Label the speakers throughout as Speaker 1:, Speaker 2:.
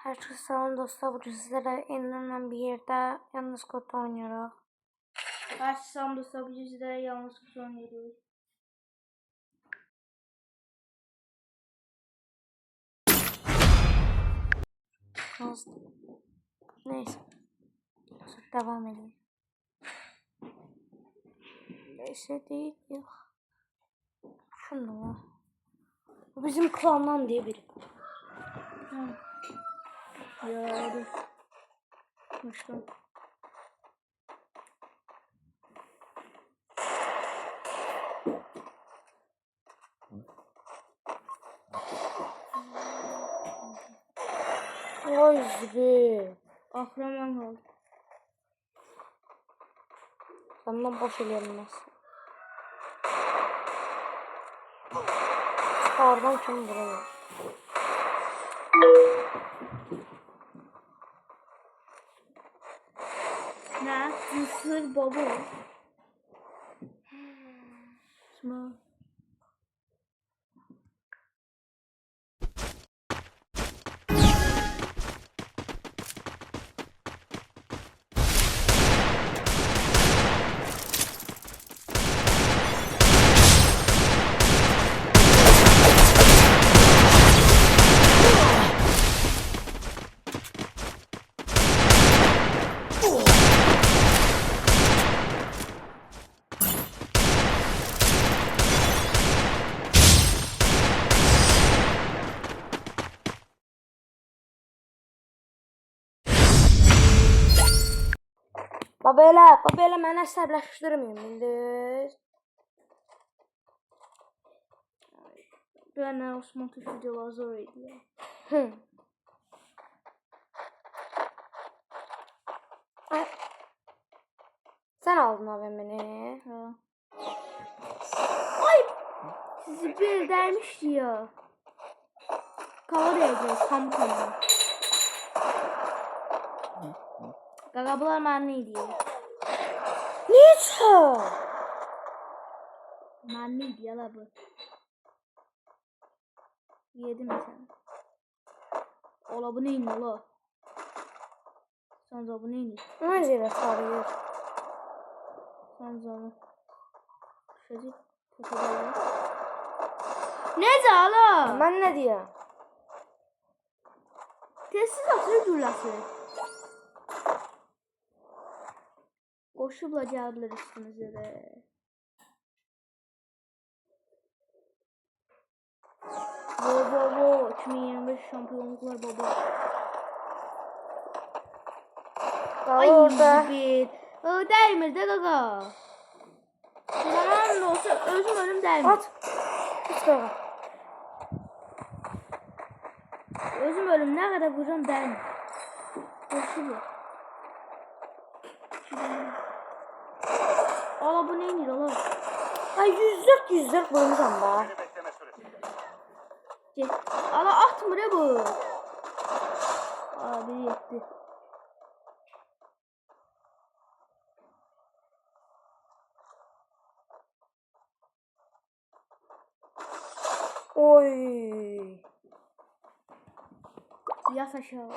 Speaker 1: Herkese selam dostlar. Bugün sizlere yenilenen bir yerde yalnız kutu oynuyoruz.
Speaker 2: Herkese selam dostlar. Bugün sizlere yalnız kutu oynuyoruz.
Speaker 1: Neyse. Devam edelim. Neyse değil ya. Şunu var. Bu bizim klandan diye biri.
Speaker 2: Ya dur. Başka.
Speaker 1: Oy zübü.
Speaker 2: Ahraman oldu.
Speaker 1: Senden boş elenmez. Oradan kim vuruyor?
Speaker 2: Ne? Mısır baba. Şuna.
Speaker 1: Babela mənə əsəbləşdirməyin bildiniz.
Speaker 2: Ben Osman Tuş videoları zor ediyor.
Speaker 1: Sen aldın abi beni.
Speaker 2: Ha. Ay! Sizi bir dermişti ya. Kava diyeceğiz. Tam. Gagabalar mən ne diyor?
Speaker 1: Niçin?
Speaker 2: Mən ne diyor la bu? Yedim sen. Ola bu neydi ola? Sen bu neydi?
Speaker 1: Necə sarıyır?
Speaker 2: Sen zaten. Şöyle fotoğrafı. Ne ala?
Speaker 1: Mən nə deyəm?
Speaker 2: Tezsiz atıyor gürləsi. Koşubla gəldiler üstümüzə də. Bo 2025 şampiyonluklar baba. Ay
Speaker 1: Orada.
Speaker 2: bir. Değmir de gaga. Zaman da olsa özüm ölüm değmir.
Speaker 1: At. Hiç qaqa.
Speaker 2: Özüm ölüm ne kadar vuracağım değmir. Koşubla. Ala bu neydi ala?
Speaker 1: Ay 104 vurmuşam da.
Speaker 2: Gel. Ala atmır ya bu. Abi yetti.
Speaker 1: Oy.
Speaker 2: Yat aşağı.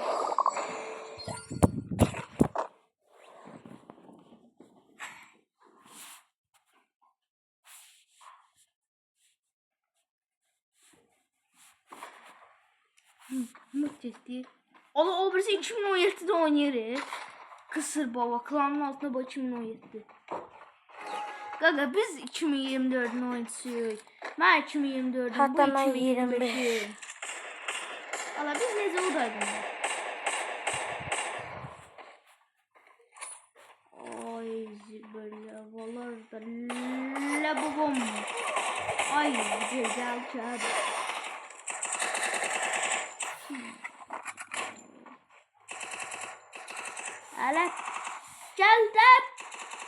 Speaker 2: Mut ciddi. Ala o birisi 2017'de oynuyor. Kısır baba klanın altında bu 2017. Gaga biz 2024'ün oyuncusuyuz. Ben 2024'ün bu
Speaker 1: Hatta ben
Speaker 2: 2025'im. Ala biz nece oradaydık? Ay böyle havalar da la babam. Ay güzel kağıt. Evet. Geldim.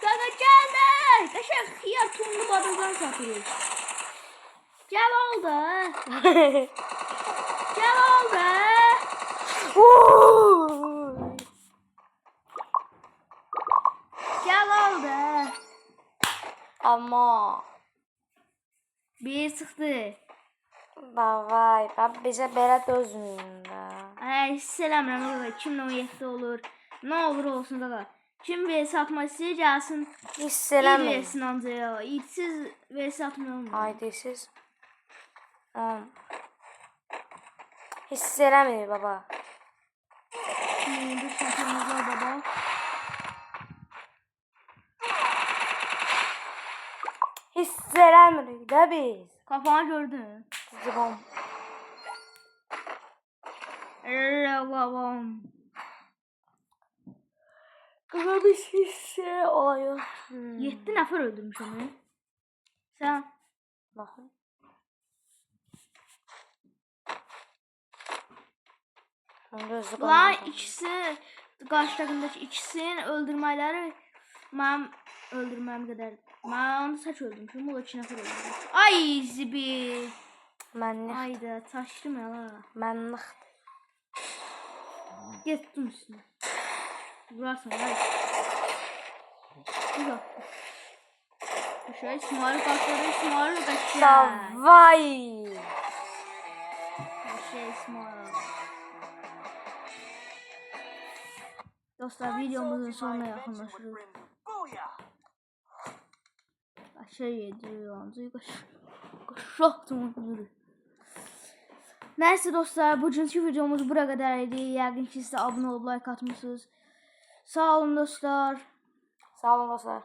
Speaker 2: Gaga geldim. Kaşak hıyar tunlu badazan satıyoruz. Gel oldu. Gel oldu. Gel oldu.
Speaker 1: Ama.
Speaker 2: Bir sıktı.
Speaker 1: Vay, ben bize belə dözmüyorum da.
Speaker 2: hiss eləmirəm qaqa. 2017 olur. Nə olur olsun qaqa. Kim vs atmaq istəyir gəlsin.
Speaker 1: Hiss
Speaker 2: İyi
Speaker 1: eləməyin.
Speaker 2: versin ancaq ya. İdsiz vs atmaq olmur.
Speaker 1: Haydi siz. Hiss eləməyin baba.
Speaker 2: Şimdi şampiyonlar var baba.
Speaker 1: Hiss eləmirik də biz.
Speaker 2: Kafanı gördün.
Speaker 1: Zıbam.
Speaker 2: Babam.
Speaker 1: Qaqa biz hiss olayıq.
Speaker 2: 7 nəfər öldürmüş onu. Sən
Speaker 1: Baxın.
Speaker 2: bunların ikisi qarşıdakındakı ikisini öldürməkləri mənim öldürməyim qədər. Mən onu saç öldürmüşüm. O 2 nəfər öldürmüş. Ay zibi.
Speaker 1: Mənlik.
Speaker 2: Ayda taşdım ya la.
Speaker 1: Mənlik.
Speaker 2: Getdim üstüne. Vurarsan ay. Dur bak. Şöyle İsmail karşıladı. İsmail kaçıyor.
Speaker 1: Davay.
Speaker 2: İsmail. Dostlar videomuzun sonuna yakınlaşıyoruz. Aşağı yediyor. Kaşaktım onu. Neyse dostlar, bugünkü videomuz bura kadar idi. Yəqin ki siz də abunə olub like atmışsınız. Sağ olun dostlar.
Speaker 1: Sağ olun dostlar.